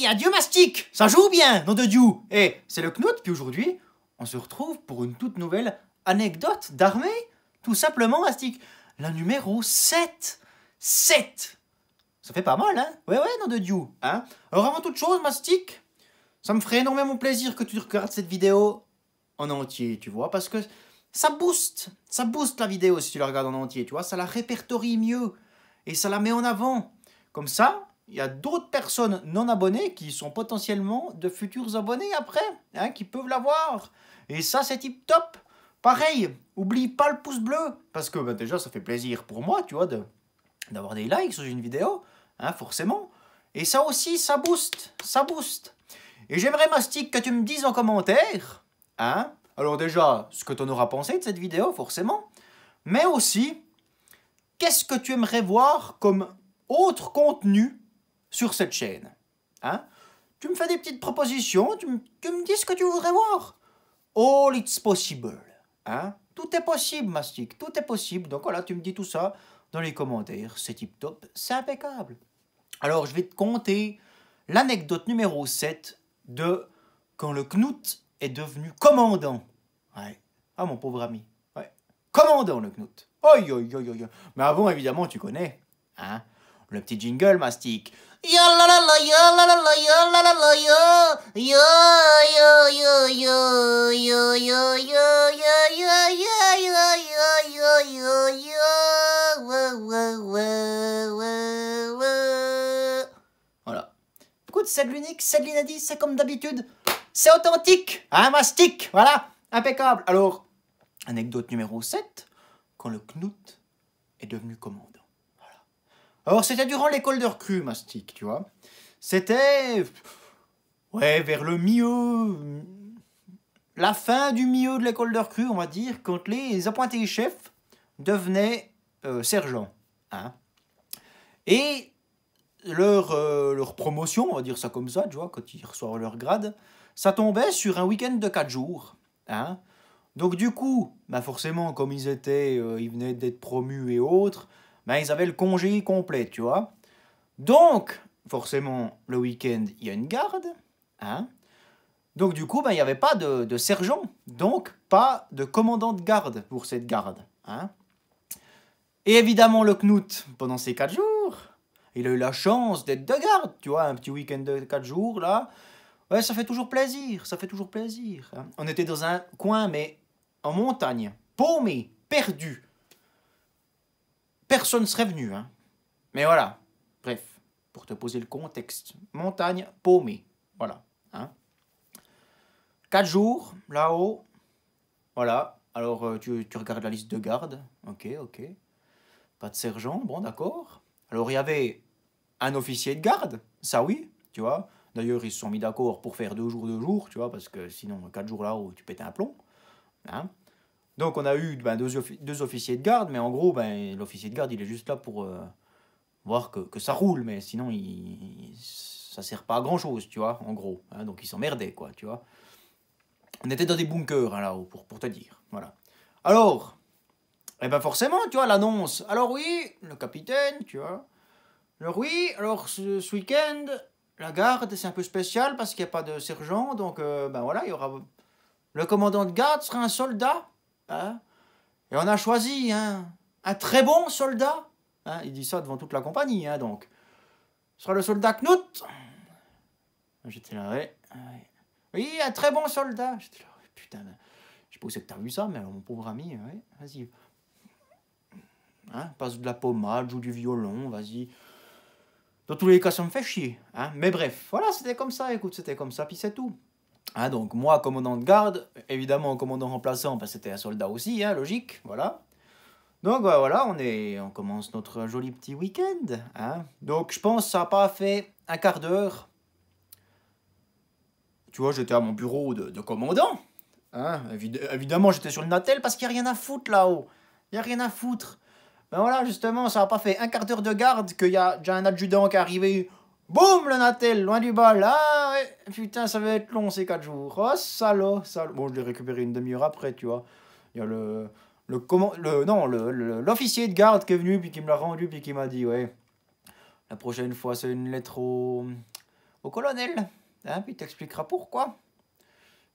Allez, adieu Mastic, ça joue bien, nom de Dieu. Et c'est le Knut, puis aujourd'hui, on se retrouve pour une toute nouvelle anecdote d'armée. Tout simplement, Mastic. La numéro 7. 7. Ça fait pas mal, hein? Ouais, nom de Dieu. Hein? Alors avant toute chose, Mastic, ça me ferait énormément plaisir que tu regardes cette vidéo en entier, tu vois, parce que ça booste la vidéo si tu la regardes en entier, tu vois, ça la répertorie mieux et ça la met en avant. Comme ça, il y a d'autres personnes non abonnées qui sont potentiellement de futurs abonnés après, hein, qui peuvent la voir. Et ça, c'est tip top. Pareil, oublie pas le pouce bleu, parce que bah, déjà, ça fait plaisir pour moi, tu vois, d'avoir des likes sur une vidéo, hein, forcément. Et ça aussi, ça booste. Et j'aimerais, Mastic, que tu me dises en commentaire, hein, alors déjà, ce que tu en auras pensé de cette vidéo, forcément, mais aussi, qu'est-ce que tu aimerais voir comme autre contenu sur cette chaîne, hein? Tu me fais des petites propositions, tu me dis ce que tu voudrais voir. All it's possible, hein? Tout est possible, Mastic, tout est possible. Donc voilà, tu me dis tout ça dans les commentaires, c'est tip top, c'est impeccable. Alors, je vais te conter l'anecdote numéro 7 de quand le Knut est devenu commandant. Ouais. Ah, mon pauvre ami. Ouais. Commandant, le Knut. Oi. Mais avant, évidemment, tu connais. Hein? Le petit jingle, Mastic. Voilà. Écoute, c'est de l'unique, c'est de l'inédit, c'est comme d'habitude. C'est authentique, hein, Mastic, voilà, impeccable. Alors, anecdote numéro 7, quand le Knut est devenu commandant. Voilà. Alors, c'était durant l'école de recrue, Mastic, tu vois. C'était, ouais, vers le milieu, la fin du milieu de l'école de recrue, on va dire, quand les appointés chefs devenaient sergents, hein. Et leur promotion, on va dire ça comme ça, tu vois, quand ils reçoivent leur grade, ça tombait sur un week-end de 4 jours. Hein. Donc du coup, bah forcément, comme ils venaient d'être promus et autres, bah ils avaient le congé complet, tu vois. Donc, forcément, le week-end, il y a une garde. Hein. Donc du coup, bah, il n'y avait pas de sergent, donc pas de commandant de garde pour cette garde. Hein. Et évidemment, le Knut, pendant ces 4 jours, il a eu la chance d'être de garde, tu vois, un petit week-end de 4 jours, là. Ouais, ça fait toujours plaisir, hein. On était dans un coin, mais en montagne, paumé, perdu. Personne ne serait venu, hein. Mais voilà, bref, pour te poser le contexte. Montagne, paumé, voilà, hein. 4 jours, là-haut, voilà. Alors, tu regardes la liste de garde, ok. Pas de sergent, bon, d'accord. Alors, il y avait un officier de garde, ça oui, tu vois. D'ailleurs, ils se sont mis d'accord pour faire 2 jours, tu vois, parce que sinon, 4 jours là-haut, tu pètes un plomb. Hein. Donc, on a eu deux officiers de garde, mais en gros, l'officier de garde, il est juste là pour voir que ça roule, mais sinon, ça sert pas à grand-chose, tu vois, en gros. Hein. Donc, ils s'emmerdaient, quoi, tu vois. On était dans des bunkers, hein, là-haut, pour te dire, voilà. Alors, eh ben forcément, tu vois, l'annonce. Alors oui, le capitaine, tu vois. Alors oui, alors ce week-end, la garde, c'est un peu spécial parce qu'il n'y a pas de sergent. Donc, ben voilà, il y aura... Le commandant de garde sera un soldat. Hein, et on a choisi un très bon soldat. Hein, il dit ça devant toute la compagnie. Hein, donc, ce sera le soldat Knut. J'étais là, ouais. Oui, un très bon soldat. J'étais là, ouais, putain, je sais pas où c'est que t'as vu ça, mais alors, mon pauvre ami, ouais, vas-y. Hein, passe de la pommade, joue du violon, vas-y. Dans tous les cas, ça me fait chier. Hein. Mais bref, voilà, c'était comme ça, écoute, c'était comme ça, puis c'est tout. Hein, donc moi, commandant de garde, évidemment, commandant remplaçant, c'était un soldat aussi, hein, logique, voilà. Donc voilà, on commence notre joli petit week-end. Hein. Donc je pense que ça n'a pas fait un quart d'heure. Tu vois, j'étais à mon bureau de commandant. Hein. Évidemment, j'étais sur le Natel parce qu'il n'y a rien à foutre là-haut. Il n'y a rien à foutre. Ben voilà, justement, ça n'a pas fait un quart d'heure de garde qu'il y a déjà un adjudant qui est arrivé. Boum, le Natel, loin du bal. Ah, ouais, putain, ça va être long ces 4 jours. Oh, salaud. Bon, je l'ai récupéré une demi-heure après, tu vois. Il y a l'officier de garde qui est venu, puis qui me l'a rendu, puis qui m'a dit, ouais, la prochaine fois, c'est une lettre au colonel. Hein, puis il t'expliquera pourquoi.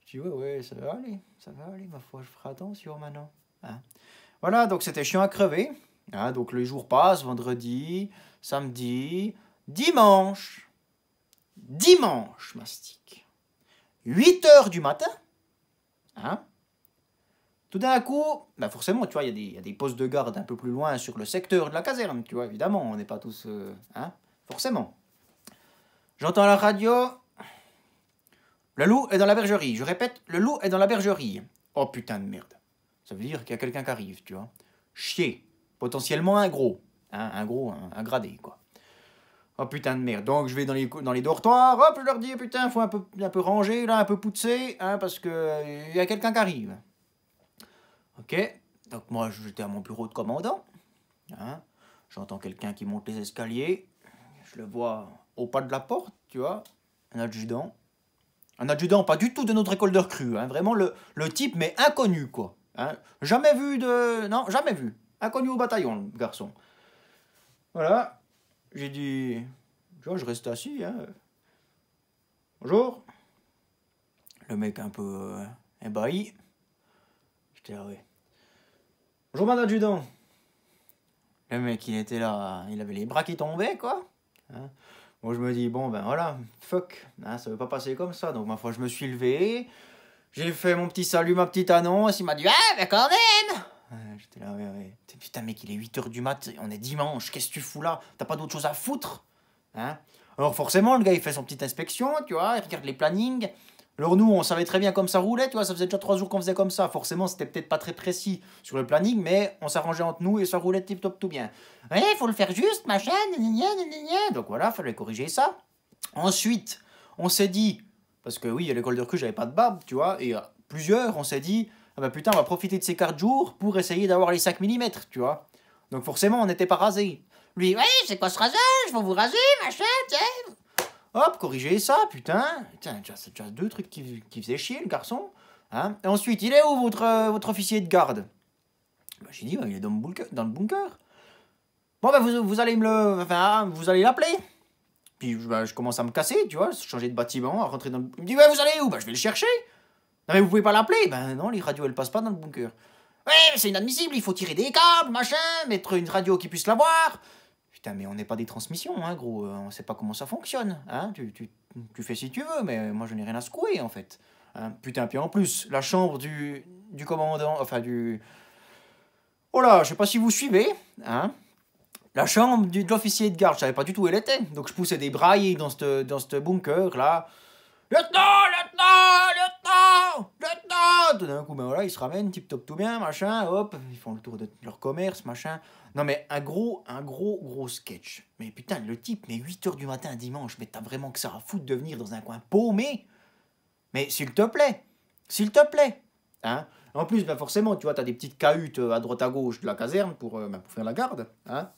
Je dis, ouais, ça va aller, ma foi, je ferai attention maintenant. Hein. Voilà, donc c'était chiant à crever. Hein, donc les jours passent, vendredi, samedi, dimanche. Dimanche, mastic. 8 h du matin. Hein. Tout d'un coup, bah forcément, tu vois, il y a des postes de garde un peu plus loin sur le secteur de la caserne, tu vois, évidemment, on n'est pas tous... hein, forcément. J'entends à la radio... Le loup est dans la bergerie. Je répète, le loup est dans la bergerie. Oh putain de merde. Ça veut dire qu'il y a quelqu'un qui arrive, tu vois. Chier. Potentiellement un gros. Hein, un gradé, quoi. Oh putain de merde. Donc je vais dans les dortoirs, hop, je leur dis, putain, faut un peu ranger, là, un peu pousser, hein, parce que y a quelqu'un qui arrive. Ok. Donc moi, j'étais à mon bureau de commandant. Hein. J'entends quelqu'un qui monte les escaliers. Je le vois au pas de la porte, tu vois. Un adjudant. Un adjudant pas du tout de notre école de recrues, hein. Vraiment le type, mais inconnu, quoi. Hein. Jamais vu de... Non, jamais vu. Inconnu au bataillon, le garçon. Voilà. J'ai dit... Tu vois, je reste assis, hein. Bonjour. Le mec un peu ébahi. J'étais là, ouais. Bonjour, madame adjudant. Le mec, il était là, il avait les bras qui tombaient, quoi. Hein. Moi, je me dis, bon, ben voilà, fuck, hein, ça veut pas passer comme ça. Donc, ma foi, je me suis levé, j'ai fait mon petit salut, ma petite annonce, il m'a dit, ah, ben quand même. J'étais là, ouais. Putain, mec, il est 8 h du mat, on est dimanche, qu'est-ce que tu fous là? T'as pas d'autre chose à foutre? Hein. Alors, forcément, le gars, il fait son petite inspection, tu vois, il regarde les plannings. Alors nous, on savait très bien comme ça roulait, tu vois, ça faisait déjà 3 jours qu'on faisait comme ça. Forcément, c'était peut-être pas très précis sur le planning, mais on s'arrangeait entre nous et ça roulait tip-top tout bien. Ouais, il faut le faire juste, machin, gna. Donc voilà, fallait corriger ça. Ensuite, on s'est dit, parce que oui, à l'école de recrue, j'avais pas de barbe, tu vois, et plusieurs, on s'est dit, ah bah putain, on va profiter de ces 4 jours pour essayer d'avoir les 5 mm, tu vois. Donc forcément, on n'était pas rasés. Lui, ouais, c'est quoi ce rasage? Faut vous raser, machin, tiens. Hop, corriger ça, putain. Putain, tu as 2 trucs qui faisaient chier, le garçon. Hein. Et ensuite, il est où votre officier de garde? Bah, j'ai dit, bah, il est dans le bunker. Bon, bah, vous allez vous allez l'appeler. Puis bah, je commence à me casser, tu vois, changer de bâtiment, à rentrer dans le... Il me dit, ouais, vous allez où? Bah, je vais le chercher. Non, mais vous pouvez pas l'appeler. Ben non, les radios, elles passent pas dans le bunker. Ouais, mais c'est inadmissible, il faut tirer des câbles, machin, mettre une radio qui puisse la voir. Putain, mais on n'est pas des transmissions, hein, gros. On sait pas comment ça fonctionne. Hein. Tu fais si tu veux, mais moi, je n'ai rien à secouer, en fait. Hein. Putain, puis en plus, la chambre du commandant... Enfin, du... Oh là, je sais pas si vous suivez. Hein. La chambre de l'officier de garde, je savais pas du tout où elle était. Donc, je poussais des brailles dans ce bunker-là. Lieutenant! Tout d'un coup, ben voilà, ils se ramènent, tip-top tout bien, machin, hop, ils font le tour de leur commerce, machin. Non mais un gros sketch. Mais putain, le type, mais 8 h du matin un dimanche, mais t'as vraiment que ça à foutre de venir dans un coin paumé? Mais s'il te plaît, hein. En plus, ben forcément, tu vois, t'as des petites cahutes à droite à gauche de la caserne pour faire la garde, hein.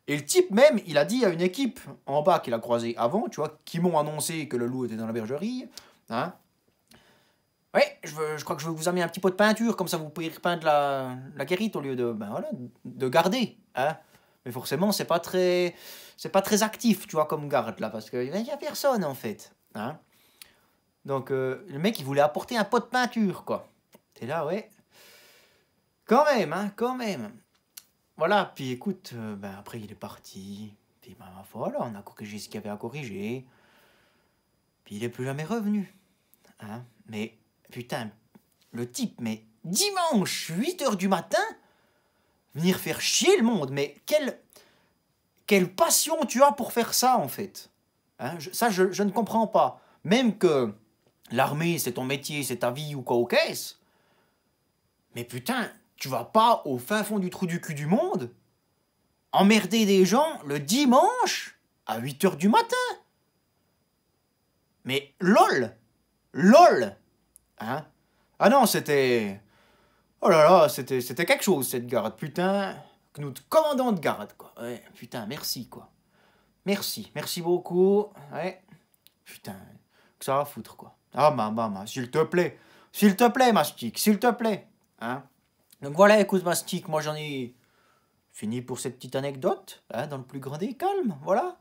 Et le type même, il a dit à une équipe en bas qu'il a croisé avant, tu vois, qui m'ont annoncé que le loup était dans la bergerie, hein. Ouais, je crois que je vais vous amener un petit pot de peinture, comme ça vous pouvez repeindre la guérite au lieu de garder, hein. Mais forcément, c'est pas très actif, tu vois, comme garde, là, parce qu'il y a personne, en fait, hein. Donc, le mec, il voulait apporter un pot de peinture, quoi. T'es là, ouais. Quand même, hein, quand même. Voilà, puis écoute, après, il est parti. Puis, voilà, on a corrigé ce qu'il y avait à corriger. Puis, il est plus jamais revenu, hein. Mais... Putain, le type, mais dimanche, 8 h du matin, venir faire chier le monde, mais quelle passion tu as pour faire ça, en fait. Hein, je ne comprends pas. Même que l'armée, c'est ton métier, c'est ta vie ou quoi au caisse. Mais putain, tu vas pas au fin fond du trou du cul du monde emmerder des gens le dimanche à 8 h du matin. Mais lol. Hein? Ah non, c'était... Oh là là, c'était quelque chose, cette garde. Putain, Knut, commandant de garde, quoi. Ouais, putain, merci, quoi. Merci beaucoup. Ouais. Putain, que ça va foutre, quoi. Ah, s'il te plaît, Mastic, s'il te plaît. Hein? Donc voilà, écoute, Mastic, moi j'en ai fini pour cette petite anecdote, hein, dans le plus grand des calmes, voilà.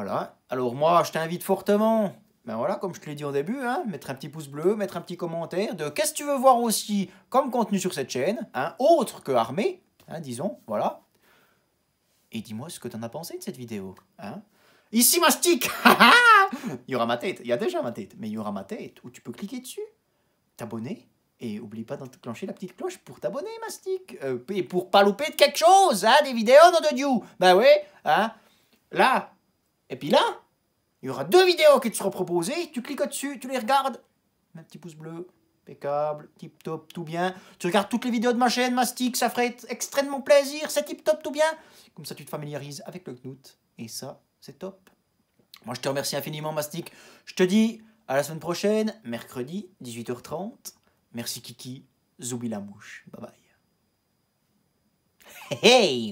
Voilà. Alors moi, je t'invite fortement, ben voilà, comme je te l'ai dit au début, hein, mettre un petit pouce bleu, mettre un petit commentaire de qu'est-ce que tu veux voir aussi comme contenu sur cette chaîne, hein, autre que armée, hein, disons, voilà. Et dis-moi ce que t'en as pensé de cette vidéo, hein. Ici, Mastic. Il y aura ma tête, il y a déjà ma tête, mais il y aura ma tête où tu peux cliquer dessus, t'abonner, et oublie pas d'enclencher la petite cloche pour t'abonner, Mastic, et pour pas louper de quelque chose, hein, des vidéos de Dieu. Ben ouais, hein, là, et puis là, il y aura 2 vidéos qui te seront proposées, tu cliques dessus, tu les regardes, un petit pouce bleu, impeccable, tip top, tout bien. Tu regardes toutes les vidéos de ma chaîne, Mastic, ça ferait extrêmement plaisir, c'est tip top, tout bien. Comme ça, tu te familiarises avec le Knut, et ça, c'est top. Moi, je te remercie infiniment, Mastic. Je te dis à la semaine prochaine, mercredi, 18h30. Merci, Kiki. Zoubi la mouche. Bye bye. Hey, hey!